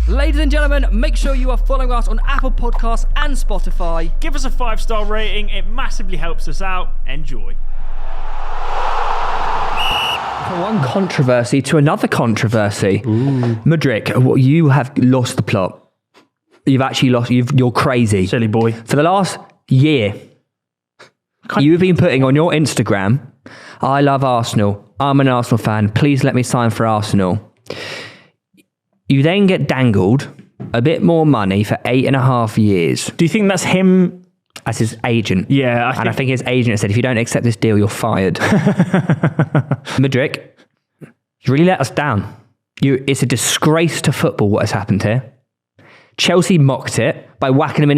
Ladies and gentlemen, make sure you are following us on Apple Podcasts and Spotify. Give us a 5-star rating. It massively helps us out. Enjoy. From one controversy to another controversy. Mudryk, you have lost the plot. You've actually lost. You're crazy. Silly boy. For the last year, you've been putting on your Instagram, I love Arsenal. I'm an Arsenal fan. Please let me sign for Arsenal. You then get dangled a bit more money for 8.5 years. Do you think that's him? As his agent. Yeah. I think his agent said, if you don't accept this deal, you're fired. Mudryk, you really let us down. It's a disgrace to football what has happened here. Chelsea mocked it by whacking him in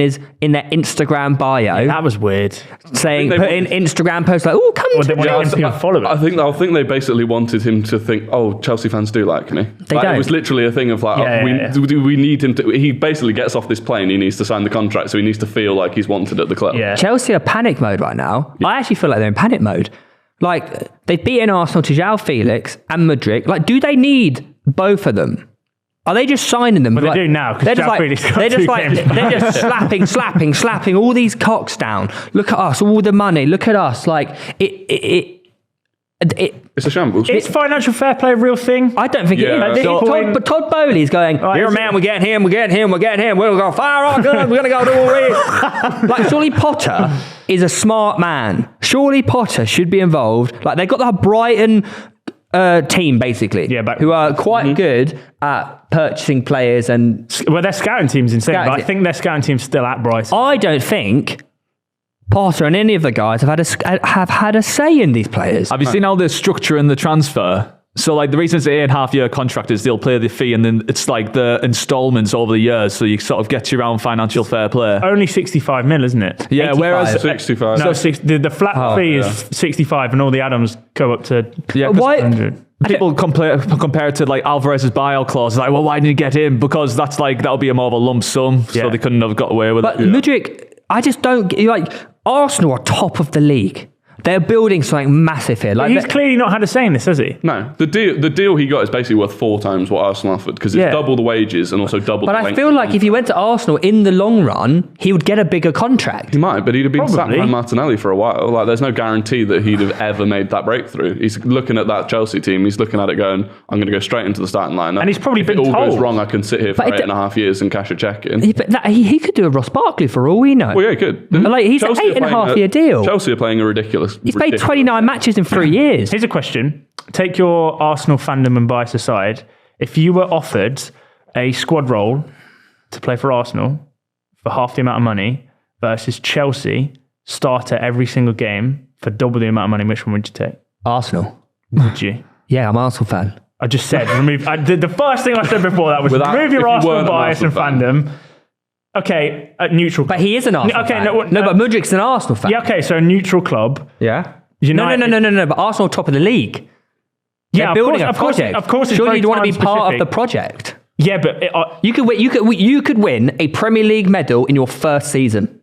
their Instagram bio. Yeah, that was weird. Saying, put in Instagram posts like, oh, come to Chelsea. I think they basically wanted him to think, oh, Chelsea fans do like me. They don't. It was literally a thing of like, we need him to. He basically gets off this plane, he needs to sign the contract, so he needs to feel like he's wanted at the club. Yeah. Chelsea are panic mode right now. Yeah. I actually feel like they're in panic mode. Like, they've beaten Arsenal to João Felix and Mudryk. Like, do they need both of them? Are they just signing them? Well, they do now, because they're just slapping all these cocks down. Look at us, all the money. Look at us. Like, it's a shambles. Is financial fair play a real thing? I don't think it is. But Todd Bowley's going, you're a man, we're getting him. We're going to fire our guns, we're going to go do all this. Like, surely Potter is a smart man. Surely Potter should be involved. Like, they've got the Brighton team, basically, who are quite good at purchasing players and... Well, their scouting team's insane, but I think their scouting team's still at Brighton. I don't think Potter and any of the guys have had a say in these players. Have you seen how they're structuring the transfer? So, like, the reason it's an 8.5-year contract is they'll pay the fee and then it's like the installments over the years, so you sort of get you around financial fair play. Only 65 mil, isn't it? Yeah, 85. whereas... 65. No, the flat fee is 65 and all the add-ons go up to 100. People compare it to like Alvarez's buyout clause. Like, well, why didn't you get him? Because that's like, that'll be more of a lump sum, so they couldn't have got away with it. But Mudryk, I just don't... Like, Arsenal are top of the league. They're building something massive here. Like, he's clearly not had a say in this, has he? No. The deal he got is basically worth 4 times what Arsenal offered, because it's double the wages and also double the length. But I feel like if he went to Arsenal in the long run, he would get a bigger contract. He might, but he'd have been sat behind Martinelli for a while. Like, there's no guarantee that he'd have ever made that breakthrough. He's looking at that Chelsea team, he's looking at it going, I'm going to go straight into the starting lineup. And he's probably been told. If it all goes told. wrong, I can sit here for 8.5 years and cash a check in. He could do a Ross Barkley for all we know. Well, yeah, he could. Like, he's an 8.5-year deal. Chelsea are playing a ridiculous... He's played 29 matches in 3 years. Here's a question. Take your Arsenal fandom and bias aside. If you were offered a squad role to play for Arsenal for half the amount of money versus Chelsea, starter every single game for double the amount of money, which one would you take? Arsenal. Would you? Yeah, I'm an Arsenal fan. I just said, remove... the first thing I said before that was remove your Arsenal bias and fandom. Okay, neutral. But he is an Arsenal fan. No, but Mudryk's an Arsenal fan. Yeah, okay, so a neutral club. Yeah. No, but Arsenal top of the league. Yeah, they're building a project. Of course, surely you'd want to be part of the project. Yeah, but you could win a Premier League medal in your first season.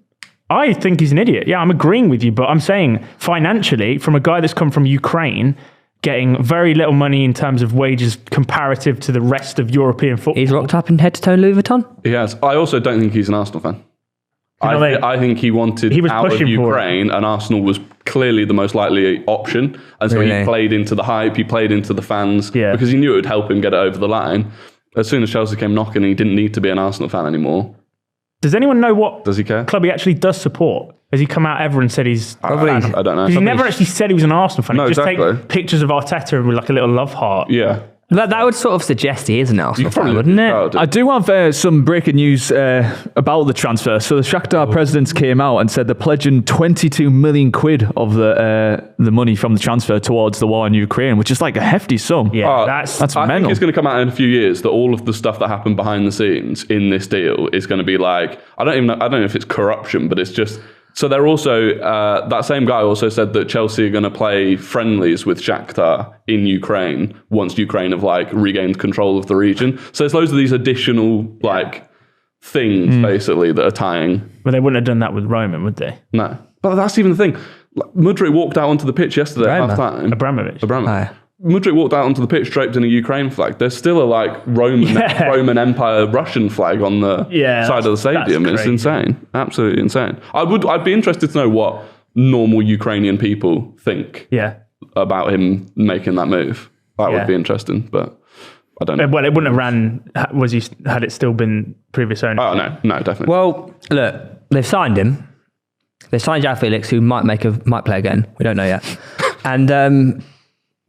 I think he's an idiot. Yeah, I'm agreeing with you, but I'm saying financially, from a guy that's come from Ukraine, getting very little money in terms of wages comparative to the rest of European football. He's rocked up in head-to-toe Louis Vuitton. He has. I also don't think he's an Arsenal fan. I think he wanted out of Ukraine, and Arsenal was clearly the most likely option. And so he played into the hype, he played into the fans, because he knew it would help him get it over the line. As soon as Chelsea came knocking, he didn't need to be an Arsenal fan anymore. Does anyone know what does he care? Club he actually does support? Has he come out ever and said he's... I don't know. Because he never actually said he was an Arsenal fan. He just take pictures of Arteta with like a little love heart. Yeah. That would sort of suggest he is an Arsenal fan, wouldn't it? I do have some breaking news about the transfer. So the Shakhtar presidents came out and said they're pledging 22 million quid of the money from the transfer towards the war in Ukraine, which is like a hefty sum. Yeah, that's mental. I think it's going to come out in a few years that all of the stuff that happened behind the scenes in this deal is going to be like, I don't know if it's corruption, but it's just... So they're also, that same guy also said that Chelsea are going to play friendlies with Shakhtar in Ukraine once Ukraine have like regained control of the region. So there's loads of these additional like things basically that are tying. But they wouldn't have done that with Roman, would they? No. But that's even the thing. Mudryk walked out onto the pitch yesterday at half time. Abramovich. Mudryk walked out onto the pitch draped in a Ukraine flag. There's still a like Roman Empire Russian flag on the side of the stadium. It's insane, absolutely insane. I'd be interested to know what normal Ukrainian people think about him making that move. That would be interesting, but I don't know. Well, it wouldn't have ran had it still been previous owner. Oh no, definitely. Well, look, they've signed him. They signed João Felix, who might play again. We don't know yet. And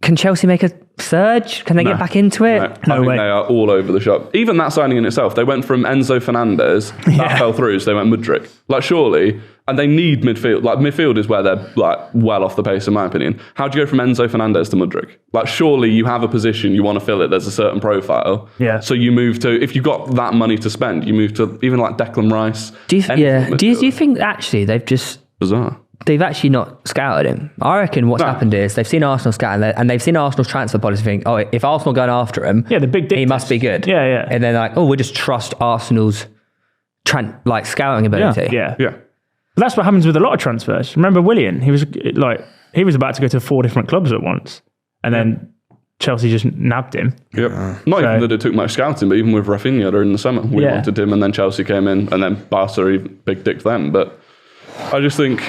can Chelsea make a surge? Can they get back into it? No, I think they are all over the shop. Even that signing in itself, they went from Enzo Fernandez, that fell through, so they went Mudryk. Like, surely, and they need midfield. Like, midfield is where they're like well off the pace, in my opinion. How do you go from Enzo Fernandez to Mudryk? Like, surely you have a position, you want to fill it, there's a certain profile. Yeah. So you move to, if you've got that money to spend, you move to even like Declan Rice. Do you think actually they've actually not scouted him? I reckon what's happened is they've seen Arsenal scout and they've seen Arsenal's transfer policy think, if Arsenal going after him, the big he must be good. Yeah. And then like, we'll just trust Arsenal's scouting ability. Yeah. But that's what happens with a lot of transfers. Remember Willian? He was about to go to 4 different clubs at once, and then Chelsea just nabbed him. Yep. Not even that it took much scouting, but even with Rafinha during the summer, we wanted him, and then Chelsea came in, and then Barca big dicked them. But I just think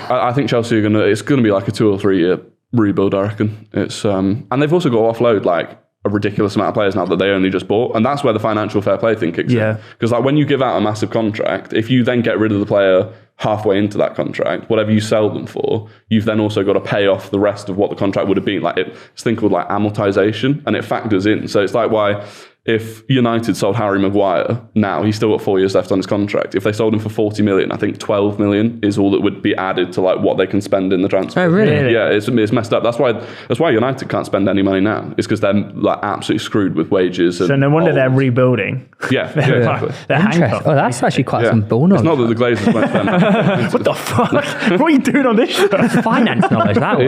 Chelsea are it's gonna be like a 2 or 3 year rebuild, I reckon. It's and they've also got to offload like a ridiculous amount of players now that they only just bought, and that's where the financial fair play thing kicks in. Because like when you give out a massive contract, if you then get rid of the player halfway into that contract, whatever you sell them for, you've then also got to pay off the rest of what the contract would have been. Like it's a thing called like amortization, and it factors in. So it's like why if United sold Harry Maguire now, he's still got 4 years left on his contract. If they sold him for 40 million, I think 12 million is all that would be added to like what they can spend in the transfer. Oh, really? Yeah, it's messed up. That's why United can't spend any money now. It's because they're like absolutely screwed with wages. So no wonder they're rebuilding. Yeah, exactly. They're handcuffed. Oh, that's actually quite some bull It's not that the Glazers won't spend. What the fuck? What are you doing on this show? finance knowledge, that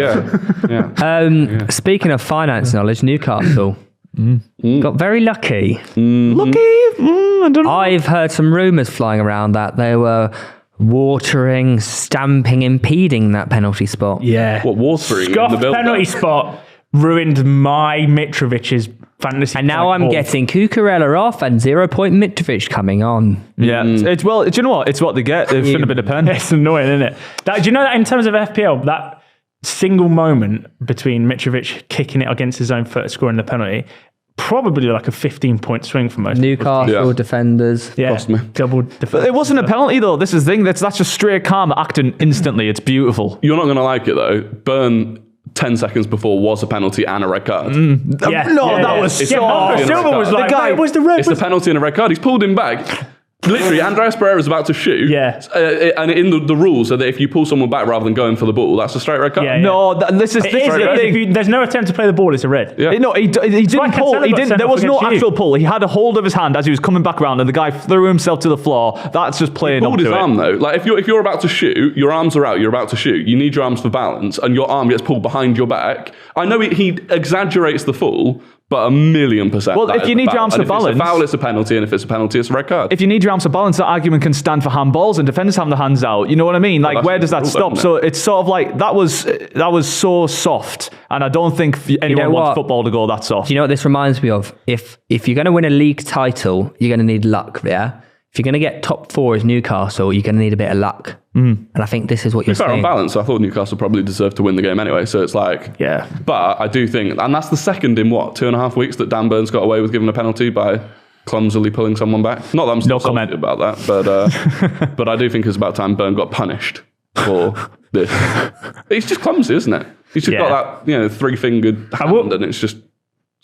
was. Speaking of finance knowledge, Newcastle got very lucky. I don't know. I've heard some rumours flying around that they were watering, stamping, impeding that penalty spot. Yeah. What, watering in Scoff the build-up? penalty spot ruined my Mitrovic's fantasy. And now I'm getting Cucurella off and 0 point Mitrovic coming on. Yeah. It's well, do you know what? It's what they get. It shouldn't have been a pen. It's annoying, isn't it? Do you know that in terms of FPL, that single moment between Mitrovic kicking it against his own foot, scoring the penalty, probably like a 15-point swing for most Newcastle defenders. Yeah, Cost me. double defense. It wasn't a penalty though. This is the thing. That's just straight karma acting instantly. It's beautiful. You're not going to like it though. Burn 10 seconds before was a penalty and a red card. That was so... Marco Silva was like, guy- "Wait, was the red?" It's a penalty and a red card. He's pulled him back. Literally, Andreas Pereira's about to shoot. Yeah. And in the rules, so that if you pull someone back rather than going for the ball, that's a straight red card. Yeah. No, this is the thing. There's no attempt to play the ball, it's a red. Yeah. No, he didn't pull. Cancelo He got didn't. sent There off was no against you. actual pull. He had a hold of his hand as he was coming back around, and the guy threw himself to the floor. That's just playing up Pulled to his it. arm though. Like if you're about to shoot, your arms are out. You're about to shoot. You need your arms for balance, and your arm gets pulled behind your back. I know he exaggerates the fall, but 1,000,000%. Well, if you need your arms for balance, if it's a foul, it's a penalty, and if it's a penalty, it's a red card. If you need your arms to balance, that argument can stand for handballs and defenders having their hands out. You know what I mean? Like, that's where does that the rule, stop? isn't it? So it's sort of like that was so soft, and I don't think anyone wants football to go that soft. Do you know what this reminds me of? If you're going to win a league title, you're going to need luck, yeah? If you're going to get top 4 as Newcastle, you're going to need a bit of luck. And I think this is what you're Fair on saying. balance, I thought Newcastle probably deserved to win the game anyway. So it's like, Yeah. But I do think, and that's the second in 2.5 weeks that Dan Burns got away with giving a penalty by clumsily pulling someone back. Not that I'm still salty about that, but I do think it's about time Burn got punished for this. It's just clumsy, isn't it? He's just got that 3-fingered hand, and it's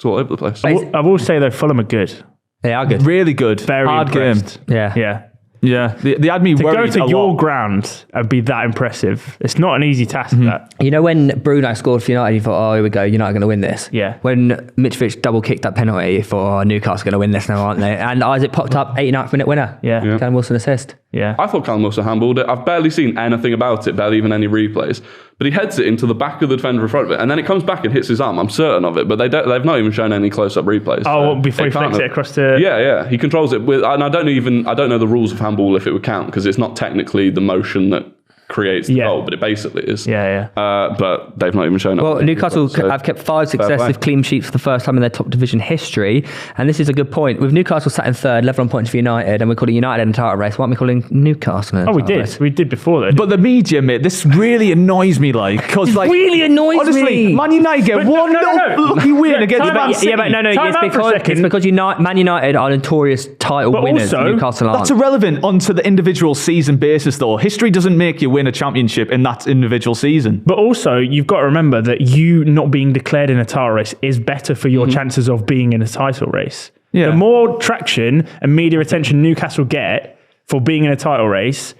all over the place. I will say though, Fulham are good. They are good. Really good. Very hard impressed. game. Yeah. Yeah. They had me To worried go to a your lot. ground and be that impressive, it's not an easy task. That. You know when Bruno scored for United, you thought, oh, here we go, United are going to win this. Yeah. When Mitrovic double kicked that penalty, you thought, oh, Newcastle are going to win this now, aren't they? And Isaac popped up, 89th minute winner. Yeah. Callum Wilson assist. Yeah. I thought Callum Wilson handballed it. I've barely seen anything about it, barely even any replays. But he heads it into the back of the defender in front of it, and then it comes back and hits his arm. I'm certain of it, but they've not even shown any close-up replays. Oh, so before he can't flicks it have- across the... Yeah. He controls it with, and I don't know the rules of handball if it would count, because it's not technically the motion that creates the goal, but it basically is. Yeah. But they've not even shown up. Well, Newcastle have kept 5 successive clean sheets for the first time in their top division history. And this is a good point. With Newcastle sat in third, level on points for United, and we're calling United in the title race. Why aren't we calling Newcastle in the Oh, we title did. race? We did before though. But the media, mate, this really annoys me. Because really annoys honestly, me. Man United get But one lucky win against Time Man out. City. Yeah, but no, Time out for a second. it's because Man United are notorious title But winners. also, Newcastle aren't. That's irrelevant onto the individual season basis, though. History doesn't make you win a championship in that individual season. But also, you've got to remember that you not being declared in a title race is better for your chances of being in a title race. Yeah. The more traction and media attention Newcastle get for being in a title race,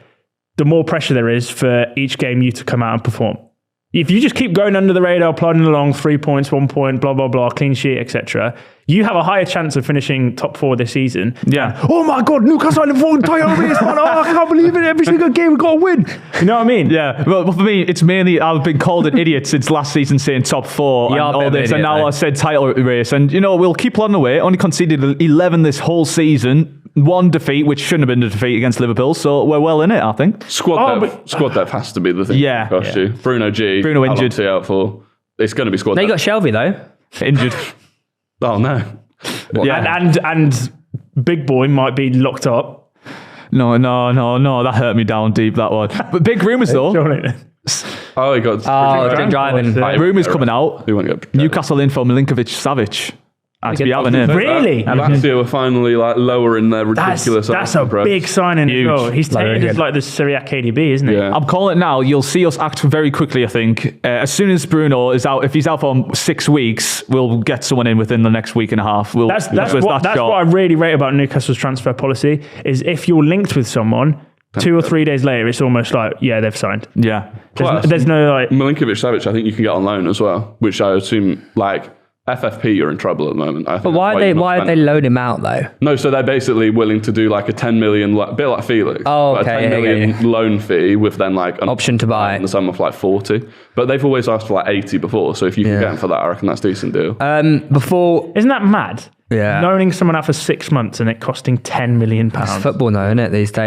the more pressure there is for each game you to come out and perform. If you just keep going under the radar, plodding along, 3 points, 1 point, blah, blah, blah, clean sheet, etc., you have a higher chance of finishing top 4 this season. Yeah. Oh my God, Newcastle in the full title race, man. Oh, I can't believe it. Every single game we've got to win. You know what I mean? Yeah. Well, for me, it's mainly I've been called an idiot since last season saying top 4 and all this, and now I said title race. And, we'll keep plodding away. Only conceded 11 this whole season. 1 defeat, which shouldn't have been a defeat against Liverpool, so we're well in it, I think. Squad depth has to be the thing. Yeah. Cost you. Bruno injured. How out for? It's going to be squad They depth. got Shelby though. Injured. Oh no. Yeah. And Big Boy might be locked up. No, that hurt me down deep, that one. But big rumours, though. Oh, he got. Drink driving. Rumours coming out. He won't get. Newcastle info Milinkovic-Savic. Had to be having him. Really? Lazio were finally lowering their ridiculous. That's a big signing as well. He's taken as like the Serie A KDB, isn't he? Yeah. I'm calling it now. You'll see us act very quickly, I think. As soon as Bruno is out, if he's out for 6 weeks, we'll get someone in within the next week and a half. That's what I really rate about Newcastle's transfer policy is if you're linked with someone, 2 or 3 days later, it's almost like, yeah, they've signed. Yeah. There's no like... Milinkovic-Savic, I think you can get on loan as well, which I assume, FFP, you're in trouble at the moment. But why are they loan him out though? No, so they're basically willing to do like a 10 million, a bit like Felix. Oh, a okay. 10 million loan fee with then like an option to buy in the sum of 40. But they've always asked for 80 before. So if you can get them for that, I reckon that's a decent deal. Isn't that mad? Yeah. Loaning someone out for 6 months and it costing £10 million. It's football though, isn't it, these days?